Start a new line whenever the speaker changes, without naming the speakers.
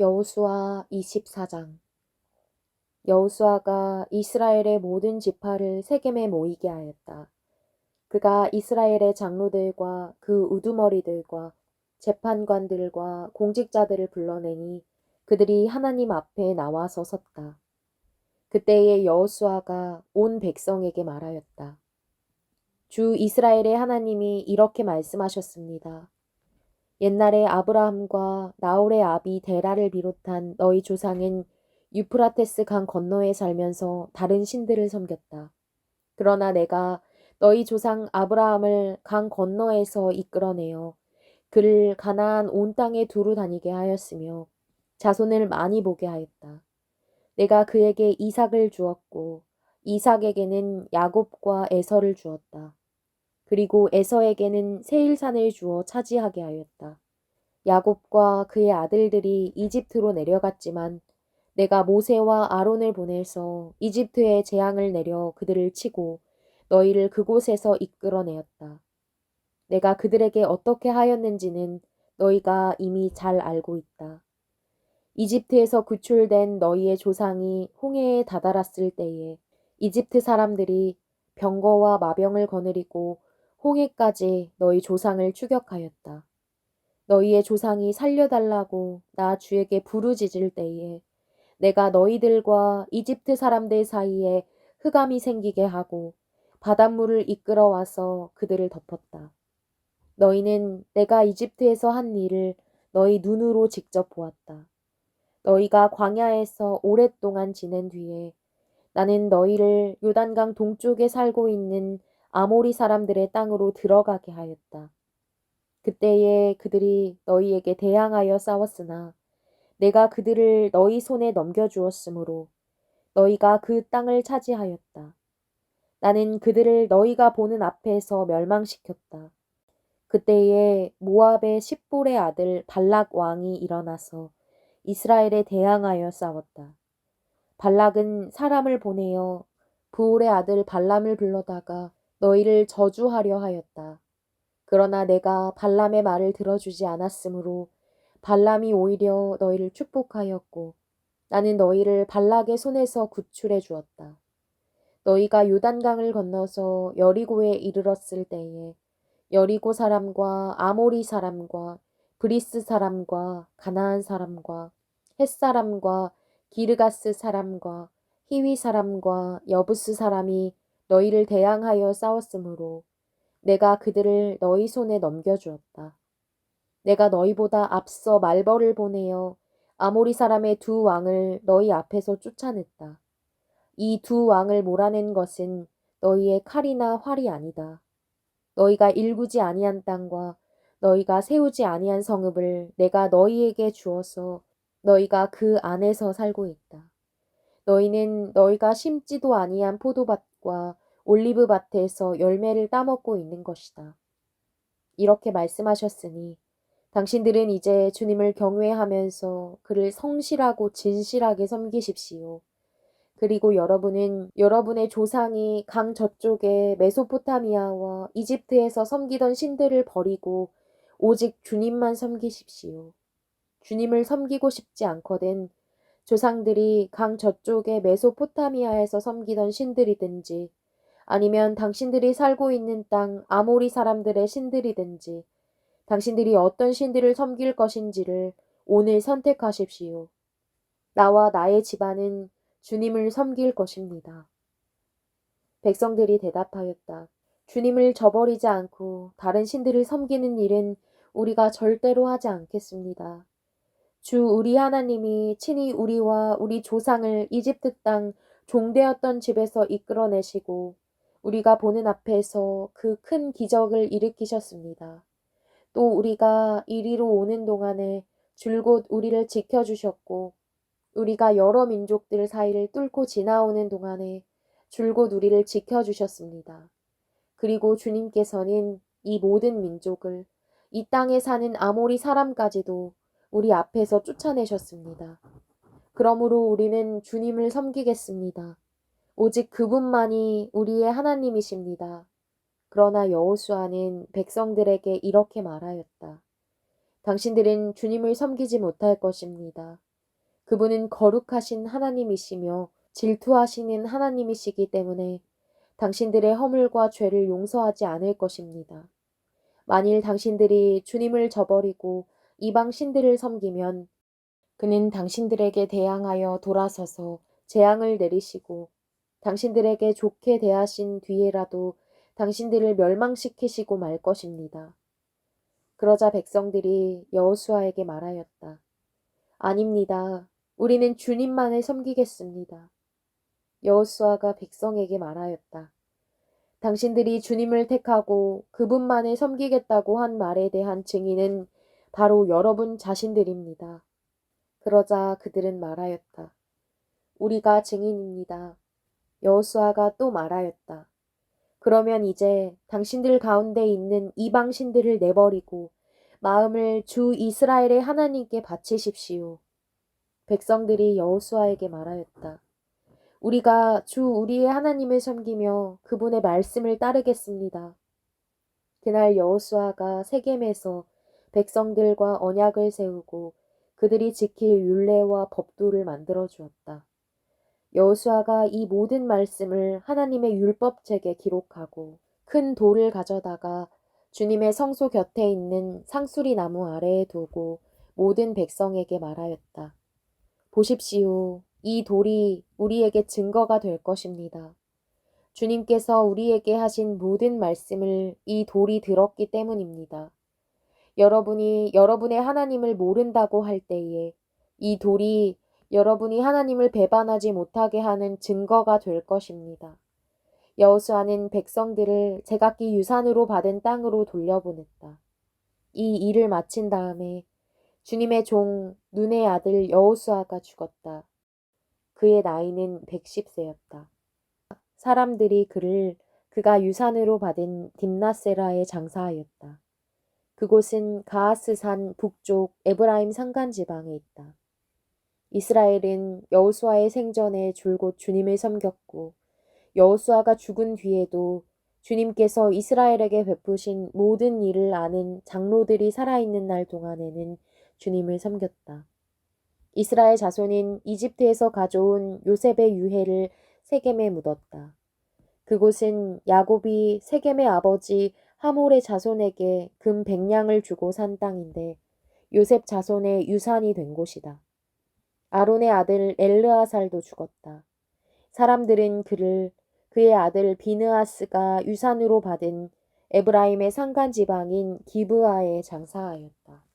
여호수아 24장. 여호수아가 이스라엘의 모든 지파를 세겜에 모이게 하였다. 그가 이스라엘의 장로들과 그 우두머리들과 재판관들과 공직자들을 불러내니 그들이 하나님 앞에 나와서 섰다. 그때에 여호수아가 온 백성에게 말하였다. 주 이스라엘의 하나님이 이렇게 말씀하셨습니다. 옛날에 아브라함과 나홀의 아비 데라를 비롯한 너희 조상은 유프라테스 강 건너에 살면서 다른 신들을 섬겼다. 그러나 내가 너희 조상 아브라함을 강 건너에서 이끌어내어 그를 가나안 온 땅에 두루 다니게 하였으며 자손을 많이 보게 하였다. 내가 그에게 이삭을 주었고 이삭에게는 야곱과 에서를 주었다. 그리고 에서에게는 세일산을 주어 차지하게 하였다. 야곱과 그의 아들들이 이집트로 내려갔지만 내가 모세와 아론을 보내서 이집트에 재앙을 내려 그들을 치고 너희를 그곳에서 이끌어내었다. 내가 그들에게 어떻게 하였는지는 너희가 이미 잘 알고 있다. 이집트에서 구출된 너희의 조상이 홍해에 다다랐을 때에 이집트 사람들이 병거와 마병을 거느리고 홍해까지 너희 조상을 추격하였다. 너희의 조상이 살려달라고 나 주에게 부르짖을 때에 내가 너희들과 이집트 사람들 사이에 흑암이 생기게 하고 바닷물을 이끌어와서 그들을 덮었다. 너희는 내가 이집트에서 한 일을 너희 눈으로 직접 보았다. 너희가 광야에서 오랫동안 지낸 뒤에 나는 너희를 요단강 동쪽에 살고 있는 아모리 사람들의 땅으로 들어가게 하였다. 그때에 그들이 너희에게 대항하여 싸웠으나 내가 그들을 너희 손에 넘겨주었으므로 너희가 그 땅을 차지하였다. 나는 그들을 너희가 보는 앞에서 멸망시켰다. 그때에 모압의 십볼의 아들 발락 왕이 일어나서 이스라엘에 대항하여 싸웠다. 발락은 사람을 보내어 부올의 아들 발람을 불러다가 너희를 저주하려 하였다. 그러나 내가 발람의 말을 들어주지 않았으므로 발람이 오히려 너희를 축복하였고 나는 너희를 발락의 손에서 구출해 주었다. 너희가 요단강을 건너서 여리고에 이르렀을 때에 여리고 사람과 아모리 사람과 브리스 사람과 가나안 사람과 헷 사람과 기르가스 사람과 히위 사람과 여부스 사람이 너희를 대항하여 싸웠으므로 내가 그들을 너희 손에 넘겨주었다. 내가 너희보다 앞서 말벌을 보내어 아모리 사람의 두 왕을 너희 앞에서 쫓아냈다. 이 두 왕을 몰아낸 것은 너희의 칼이나 활이 아니다. 너희가 일구지 아니한 땅과 너희가 세우지 아니한 성읍을 내가 너희에게 주어서 너희가 그 안에서 살고 있다. 너희는 너희가 심지도 아니한 포도밭과 올리브밭에서 열매를 따먹고 있는 것이다. 이렇게 말씀하셨으니 당신들은 이제 주님을 경외하면서 그를 성실하고 진실하게 섬기십시오. 그리고 여러분은 여러분의 조상이 강 저쪽에 메소포타미아와 이집트에서 섬기던 신들을 버리고 오직 주님만 섬기십시오. 주님을 섬기고 싶지 않거든 조상들이 강 저쪽의 메소포타미아에서 섬기던 신들이든지 아니면 당신들이 살고 있는 땅 아모리 사람들의 신들이든지 당신들이 어떤 신들을 섬길 것인지를 오늘 선택하십시오. 나와 나의 집안은 주님을 섬길 것입니다. 백성들이 대답하였다. 주님을 저버리지 않고 다른 신들을 섬기는 일은 우리가 절대로 하지 않겠습니다. 주 우리 하나님이 친히 우리와 우리 조상을 이집트 땅 종되었던 집에서 이끌어내시고 우리가 보는 앞에서 그 큰 기적을 일으키셨습니다. 또 우리가 이리로 오는 동안에 줄곧 우리를 지켜주셨고 우리가 여러 민족들 사이를 뚫고 지나오는 동안에 줄곧 우리를 지켜주셨습니다. 그리고 주님께서는 이 모든 민족을 이 땅에 사는 아모리 사람까지도 우리 앞에서 쫓아내셨습니다. 그러므로 우리는 주님을 섬기겠습니다. 오직 그분만이 우리의 하나님이십니다. 그러나 여호수아는 백성들에게 이렇게 말하였다. 당신들은 주님을 섬기지 못할 것입니다. 그분은 거룩하신 하나님이시며 질투하시는 하나님이시기 때문에 당신들의 허물과 죄를 용서하지 않을 것입니다. 만일 당신들이 주님을 저버리고 이방 신들을 섬기면 그는 당신들에게 대항하여 돌아서서 재앙을 내리시고 당신들에게 좋게 대하신 뒤에라도 당신들을 멸망시키시고 말 것입니다. 그러자 백성들이 여호수아에게 말하였다. 아닙니다. 우리는 주님만을 섬기겠습니다. 여호수아가 백성에게 말하였다. 당신들이 주님을 택하고 그분만을 섬기겠다고 한 말에 대한 증인은 바로 여러분 자신들입니다. 그러자 그들은 말하였다. 우리가 증인입니다. 여호수아가 또 말하였다. 그러면 이제 당신들 가운데 있는 이방 신들을 내버리고 마음을 주 이스라엘의 하나님께 바치십시오. 백성들이 여호수아에게 말하였다. 우리가 주 우리의 하나님을 섬기며 그분의 말씀을 따르겠습니다. 그날 여호수아가 세겜에서 백성들과 언약을 세우고 그들이 지킬 율례와 법도를 만들어 주었다. 여호수아가 이 모든 말씀을 하나님의 율법책에 기록하고 큰 돌을 가져다가 주님의 성소 곁에 있는 상수리 나무 아래에 두고 모든 백성에게 말하였다. 보십시오. 이 돌이 우리에게 증거가 될 것입니다. 주님께서 우리에게 하신 모든 말씀을 이 돌이 들었기 때문입니다. 여러분이 여러분의 하나님을 모른다고 할 때에 이 돌이 여러분이 하나님을 배반하지 못하게 하는 증거가 될 것입니다. 여호수아는 백성들을 제각기 유산으로 받은 땅으로 돌려보냈다. 이 일을 마친 다음에 주님의 종 눈의 아들 여호수아가 죽었다. 그의 나이는 110세였다. 사람들이 그를 그가 유산으로 받은 딥나세라에 장사하였다. 그곳은 가하스산 북쪽 에브라임 산간 지방에 있다. 이스라엘은 여호수아의 생전에 줄곧 주님을 섬겼고 여호수아가 죽은 뒤에도 주님께서 이스라엘에게 베푸신 모든 일을 아는 장로들이 살아있는 날 동안에는 주님을 섬겼다. 이스라엘 자손인 이집트에서 가져온 요셉의 유해를 세겜에 묻었다. 그곳은 야곱이 세겜의 아버지 하몰의 자손에게 금 100냥을 주고 산 땅인데 요셉 자손의 유산이 된 곳이다. 아론의 아들 엘르아살도 죽었다. 사람들은 그를 그의 아들 비느하스가 유산으로 받은 에브라임의 산간 지방인 기브아에 장사하였다.